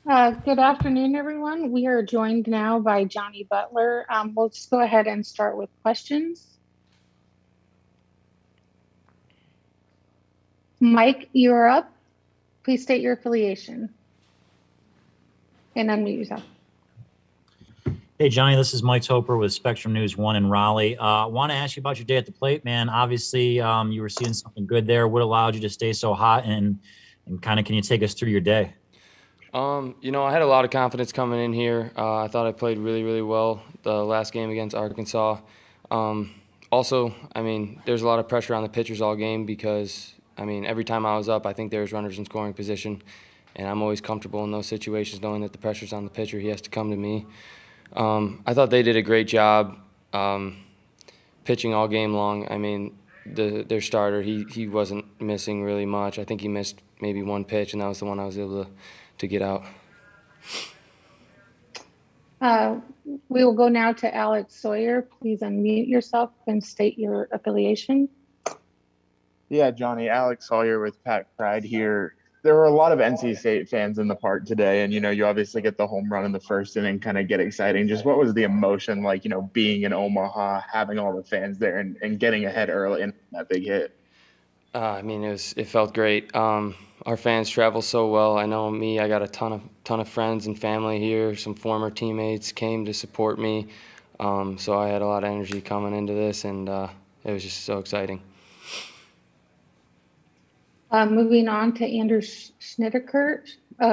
Good afternoon, everyone. We are joined now by Johnny Butler. We'll just go ahead and start with questions. Mike, you're up. Please state your affiliation and unmute yourself. Hey, Johnny, this is Mike Toper with Spectrum News 1 in Raleigh. I want to ask you about your day at the plate, man. Obviously, you were seeing something good there. What allowed you to stay so hot, and kind of can you take us through your day? I had a lot of confidence coming in here. I thought I played really, really well the last game against Arkansas. Also, there's a lot of pressure on the pitchers all game because, every time I was up, I think there was runners in scoring position, and I'm always comfortable in those situations knowing that the pressure's on the pitcher. He has to come to me. I thought they did a great job pitching all game long. Their starter, he wasn't missing really much. I think he missed maybe one pitch, and that was the one I was able to get out. We will go now to Alex Sawyer. Please unmute yourself and state your affiliation. Yeah, Johnny, Alex Sawyer with Pack Pride here. There were a lot of NC State fans in the park today, and, you obviously get the home run in the first inning, kind of get exciting. Just what was the emotion like, being in Omaha, having all the fans there and getting ahead early and that big hit? It felt great. Our fans travel so well. I know I got a ton of friends and family here. Some former teammates came to support me. So I had a lot of energy coming into this, and it was just so exciting. Moving on to Andrew Schnitterkert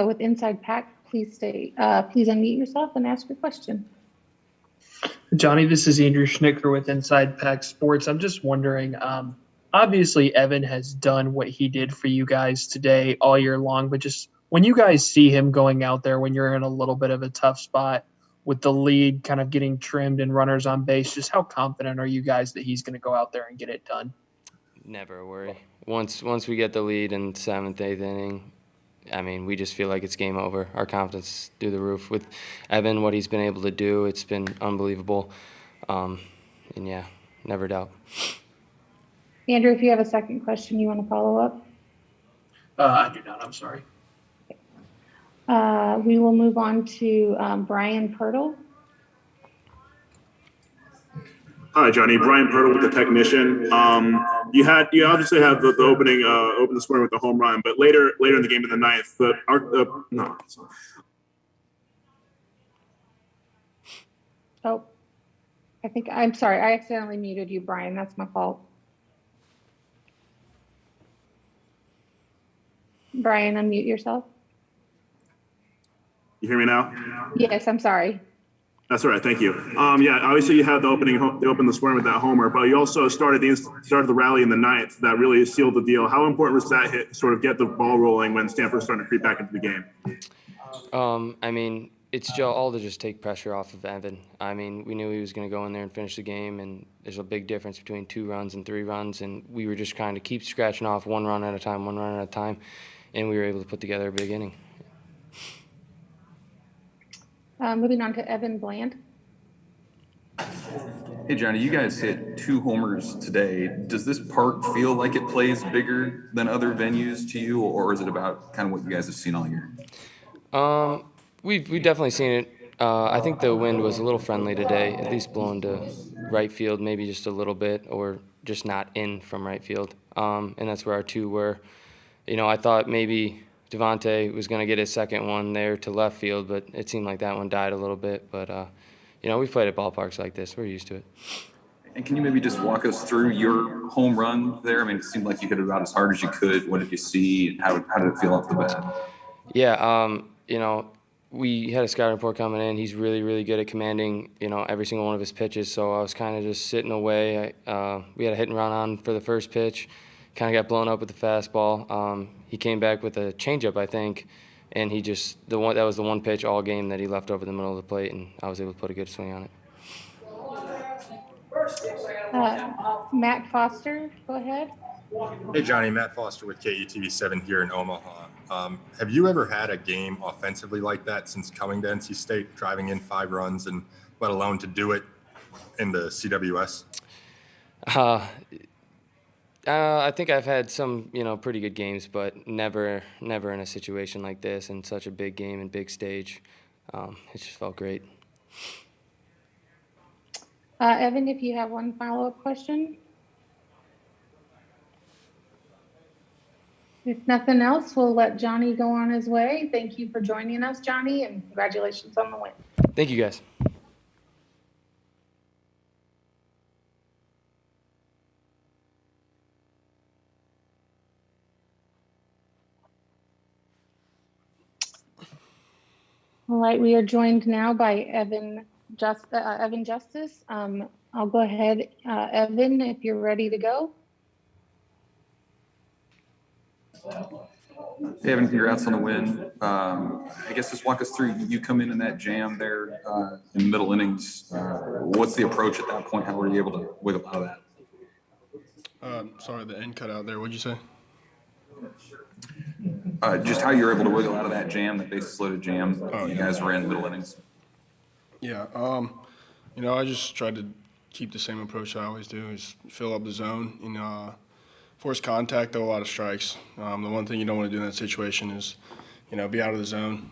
with Inside Pack. Please unmute yourself and ask your question. Johnny, this is Andrew Schnicker with Inside Pack Sports. I'm just wondering, obviously Evan has done what he did for you guys today all year long, but just when you guys see him going out there when you're in a little bit of a tough spot with the lead kind of getting trimmed and runners on base, just how confident are you guys that he's going to go out there and get it done? Never a worry. Once we get the lead in 7th, 8th inning, we just feel like it's game over. Our confidence is through the roof. With Evan, what he's been able to do, it's been unbelievable. Never doubt. Andrew, if you have a second question you want to follow up? I do not. I'm sorry. We will move on to Brian Pirtle. Hi, Johnny. Brian Pirtle with the Technician. You obviously have the opening open the scoring with the home run, but later in the game in the ninth, Oh, I'm sorry. I accidentally muted you, Brian. That's my fault. Brian, unmute yourself. You hear me now? Yes, I'm sorry. That's all right. Thank you. Obviously you had the open the scoring with that homer, but you also started the rally in the ninth that really sealed the deal. How important was that hit to sort of get the ball rolling when Stanford was starting to creep back into the game? It's all to just take pressure off of Evan. We knew he was going to go in there and finish the game, and there's a big difference between 2 runs and 3 runs, and we were just trying to keep scratching off one run at a time, and we were able to put together a big inning. Moving on to Evan Bland. Hey, Johnny, you guys hit 2 homers today. Does this park feel like it plays bigger than other venues to you, or is it about kind of what you guys have seen all year? We've definitely seen it. I think the wind was a little friendly today, at least blowing to right field, maybe just a little bit, or just not in from right field. And that's where our 2 were. I thought maybe Devontae was going to get his second one there to left field, but it seemed like that one died a little bit. But, we've played at ballparks like this. We're used to it. And can you maybe just walk us through your home run there? It seemed like you hit it about as hard as you could. What did you see? How did it feel off the bat? Yeah, we had a scouting report coming in. He's really, really good at commanding, every single one of his pitches. So I was kind of just sitting away. We had a hit and run on for the first pitch. Kind of got blown up with the fastball. He came back with a changeup, I think, and that was the one pitch all game that he left over the middle of the plate, and I was able to put a good swing on it. Matt Foster, go ahead. Hey, Johnny, Matt Foster with KETV7 here in Omaha. Have you ever had a game offensively like that since coming to NC State, driving in 5 runs, and let alone to do it in the CWS? I think I've had some, pretty good games, but never in a situation like this and such a big game and big stage. It just felt great. Evan, if you have one follow-up question. If nothing else, we'll let Johnny go on his way. Thank you for joining us, Johnny, and congratulations on the win. Thank you, guys. All right, we are joined now by Evan Justice. I'll go ahead, Evan, if you're ready to go. Hey, Evan, congrats on the win. I guess just walk us through, you come in that jam there in middle innings. What's the approach at that point? How were you able to wiggle out of that? Sorry, the end cut out there. What'd you say? Just how you were able to wiggle out of that jam, that bases loaded jam you guys were in middle innings. Yeah, I just tried to keep the same approach I always do, is fill up the zone, force contact, throw a lot of strikes. The one thing you don't want to do in that situation is, be out of the zone,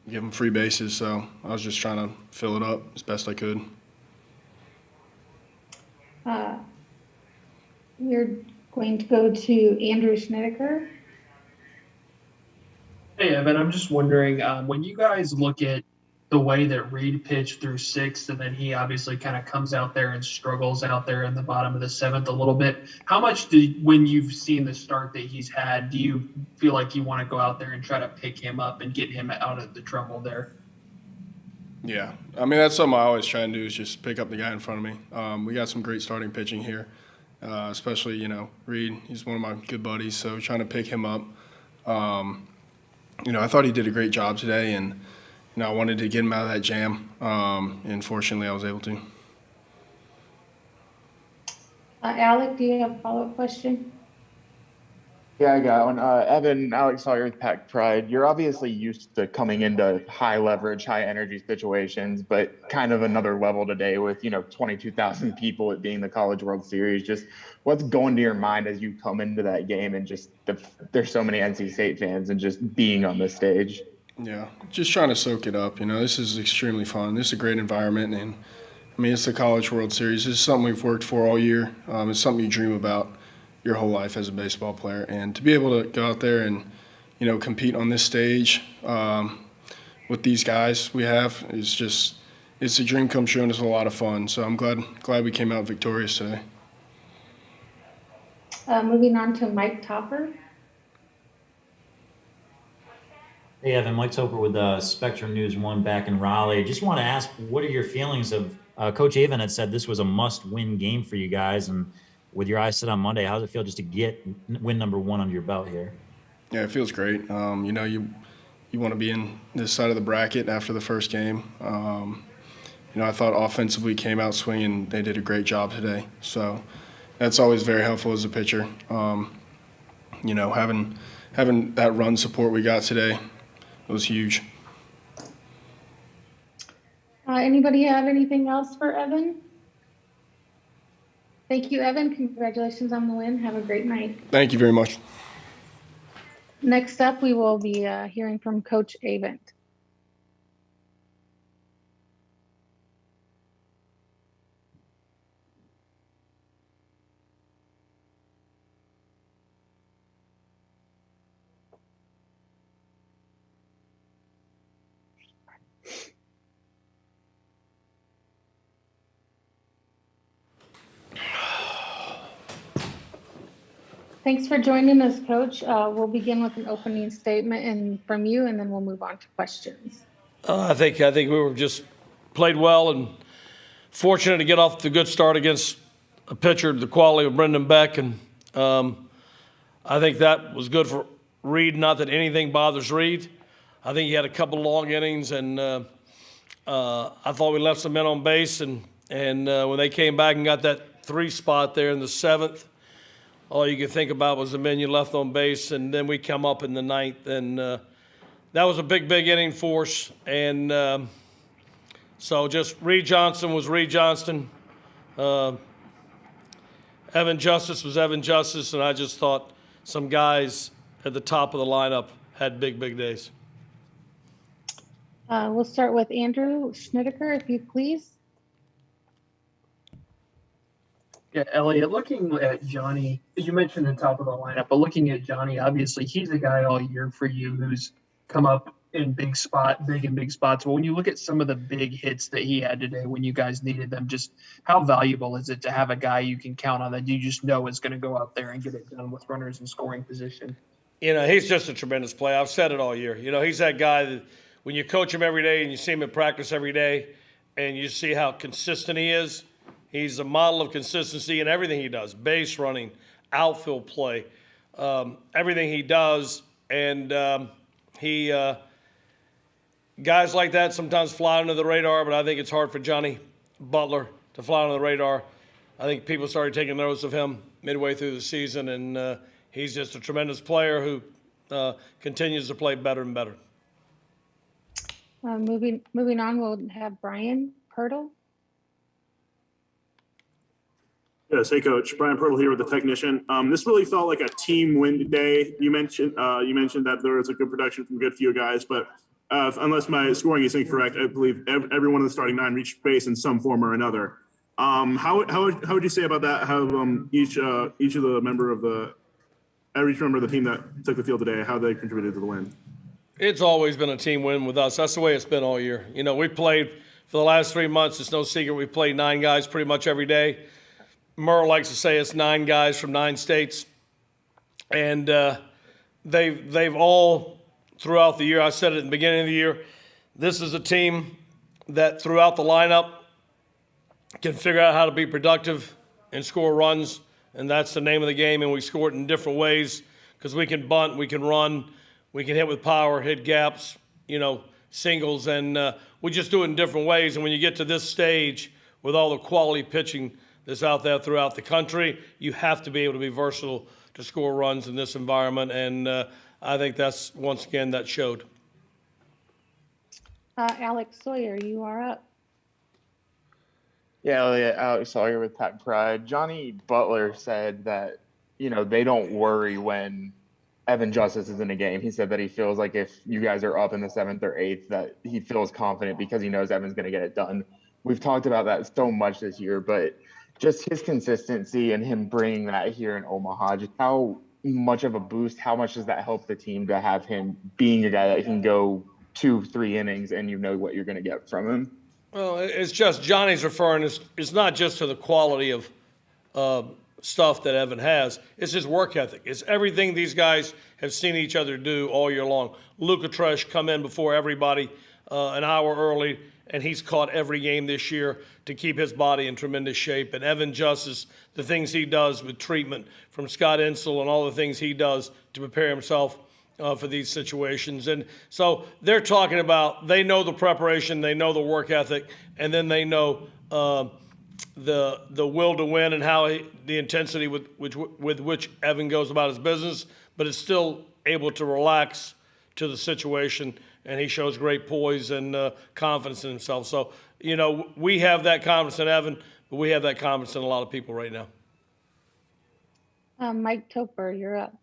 give them free bases. So I was just trying to fill it up as best I could. We're going to go to Andrew Schneiderker. Hey, Evan, I'm just wondering, when you guys look at the way that Reed pitched through sixth, and then he obviously kind of comes out there and struggles out there in the bottom of the seventh a little bit, how much when you've seen the start that he's had, do you feel like you want to go out there and try to pick him up and get him out of the trouble there? Yeah, I mean, that's something I always try and do, is just pick up the guy in front of me. We got some great starting pitching here, especially, Reed. He's one of my good buddies, so trying to pick him up. I thought he did a great job today, and I wanted to get him out of that jam, and fortunately I was able to. Alec, do you have a follow-up question? Yeah, I got one. Evan, Alex Sawyer with Pack Pride. You're obviously used to coming into high leverage, high energy situations, but kind of another level today with, 22,000 people, it being the College World Series. Just what's going to your mind as you come into that game and just there's so many NC State fans and just being on the stage? Yeah, just trying to soak it up. This is extremely fun. This is a great environment, and it's the College World Series. This is something we've worked for all year. It's something you dream about your whole life as a baseball player, and to be able to go out there and compete on this stage with these guys we have it's a dream come true, and it's a lot of fun. So I'm glad we came out victorious today. Moving on to Mike Topper. Hey, Evan, Mike Topper with Spectrum News 1 back in Raleigh. Just want to ask, what are your feelings of Coach Avon had said this was a must-win game for you guys, and with your eyes set on Monday, how does it feel just to get win number one under your belt here? Yeah, it feels great. You want to be in this side of the bracket after the first game. I thought offensively came out swinging. They did a great job today. So that's always very helpful as a pitcher. Having that run support we got today was huge. Anybody have anything else for Evan? Thank you, Evan. Congratulations on the win. Have a great night. Thank you very much. Next up, we will be hearing from Coach Avent. Thanks for joining us, Coach. We'll begin with an opening statement from you, and then we'll move on to questions. I think we were just played well and fortunate to get off the good start against a pitcher the quality of Brendan Beck, and I think that was good for Reed. Not that anything bothers Reed. I think he had a couple long innings, and I thought we left some men on base, and when they came back and got that 3 spot there in the 7th. All you could think about was the men you left on base, and then we come up in the 9th, and that was a big inning for us. And so just Reed Johnston was Reed Johnston. Evan Justice was Evan Justice, and I just thought some guys at the top of the lineup had big, big days. We'll start with Andrew Schnitterker, if you please. Yeah, Elliot, looking at Johnny, you mentioned the top of the lineup, but looking at Johnny, obviously he's a guy all year for you who's come up in big and big spots. But when you look at some of the big hits that he had today when you guys needed them, just how valuable is it to have a guy you can count on that you just know is going to go out there and get it done with runners in scoring position? You know, he's just a tremendous player. I've said it all year. You know, he's that guy that when you coach him every day and you see him at practice every day and you see how consistent he is, he's a model of consistency in everything he does, base running, outfield play, everything he does. And guys like that sometimes fly under the radar, but I think it's hard for Johnny Butler to fly under the radar. I think people started taking notice of him midway through the season, and he's just a tremendous player who continues to play better and better. Moving on, we'll have Brian Pirtle. Yes, hey coach, Brian Pirtle here with the technician. This really felt like a team win day. You mentioned that there was a good production from a good few guys, but unless my scoring is incorrect, I believe everyone in the starting nine reached base in some form or another. How would you say about that? How each of the member of the team that took the field today, how they contributed to the win? It's always been a team win with us. That's the way it's been all year. You know, we played for the last 3 months. It's no secret we played 9 guys pretty much every day. Merle likes to say it's 9 guys from 9 states. And they've all, throughout the year, I said it at the beginning of the year, this is a team that throughout the lineup can figure out how to be productive and score runs. And that's the name of the game. And we score it in different ways because we can bunt, we can run, we can hit with power, hit gaps, you know, singles. And we just do it in different ways. And when you get to this stage with all the quality pitching that's out there throughout the country, you have to be able to be versatile to score runs in this environment, and I think that's, once again, that showed. Alex Sawyer, you are up. Yeah, Alex Sawyer with Pack Pride. Johnny Butler said that, you know, they don't worry when Evan Justice is in a game. He said that he feels like if you guys are up in the 7th or 8th, that he feels confident because he knows Evan's going to get it done. We've talked about that so much this year, but just his consistency and him bringing that here in Omaha, just how much of a boost, how much does that help the team to have him being a guy that can go 2-3 innings and you know what you're going to get from him? Well, it's just Johnny's referring, it's not just to the quality of stuff that Evan has. It's his work ethic. It's everything these guys have seen each other do all year long. Luca Tresh come in before everybody an hour early, and he's caught every game this year to keep his body in tremendous shape. And Evan Justice, the things he does with treatment from Scott Insel and all the things he does to prepare himself for these situations. And so they're talking about, they know the preparation, they know the work ethic, and then they know the will to win and how the intensity with which Evan goes about his business, but is still able to relax to the situation, and he shows great poise and confidence in himself. So, you know, we have that confidence in Evan, but we have that confidence in a lot of people right now. Mike Topper, you're up.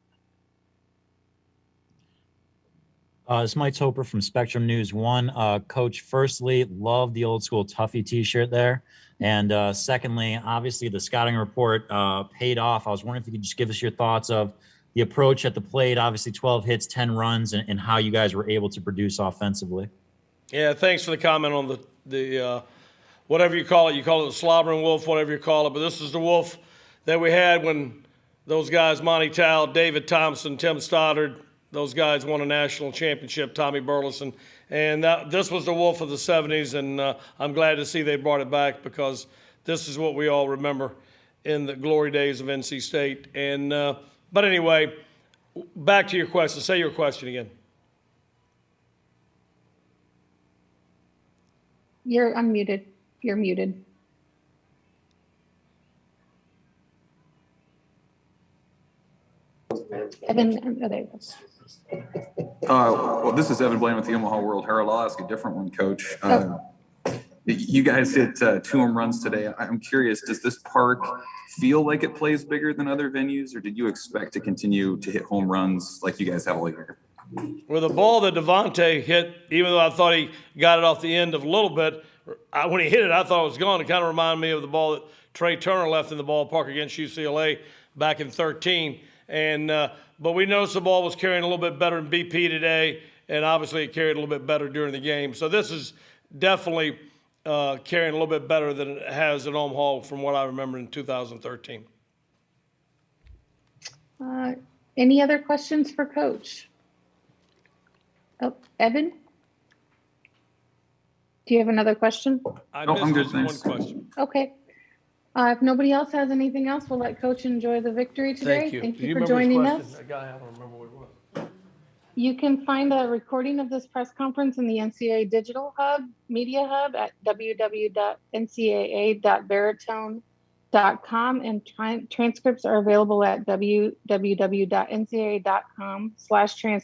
It's Mike Topper from Spectrum News 1. Coach, firstly, love the old school Tuffy t-shirt there. And secondly, obviously the scouting report paid off. I was wondering if you could just give us your thoughts of the approach at the plate, obviously 12 hits, 10 runs, and how you guys were able to produce offensively. Yeah, thanks for the comment on the whatever you call it the slobbering wolf, whatever you call it. But this is the wolf that we had when those guys, Monty Towle, David Thompson, Tim Stoddard, those guys won a national championship, Tommy Burleson. And this was the wolf of the 70s, and I'm glad to see they brought it back because this is what we all remember in the glory days of NC State. And but anyway, back to your question. Say your question again. You're unmuted. You're muted. Evan, oh, there you go. Well, this is Evan Blaine with the Omaha World Herald. I'll ask a different one, Coach. You guys hit 2 home runs today. I'm curious, does this park feel like it plays bigger than other venues, or did you expect to continue to hit home runs like you guys have all year? With the ball that Devontae hit, even though I thought he got it off the end of a little bit, when he hit it, I thought it was gone. It kind of reminded me of the ball that Trey Turner left in the ballpark against UCLA back in 2013. But we noticed the ball was carrying a little bit better in BP today, and obviously it carried a little bit better during the game. So this is definitely carrying a little bit better than it has at Omaha from what I remember in 2013. Any other questions for Coach? Oh, Evan? Do you have another question? I No, missed I'm good, just one thanks. question. Okay. If nobody else has anything else, we'll let Coach enjoy the victory today. Thank you. Thank Do you for remember his joining question? us. That guy, I don't remember what it was. You can find a recording of this press conference in the NCAA Digital Hub, Media Hub at www.ncaa.baritone.com, and transcripts are available at www.ncaa.com/transcripts.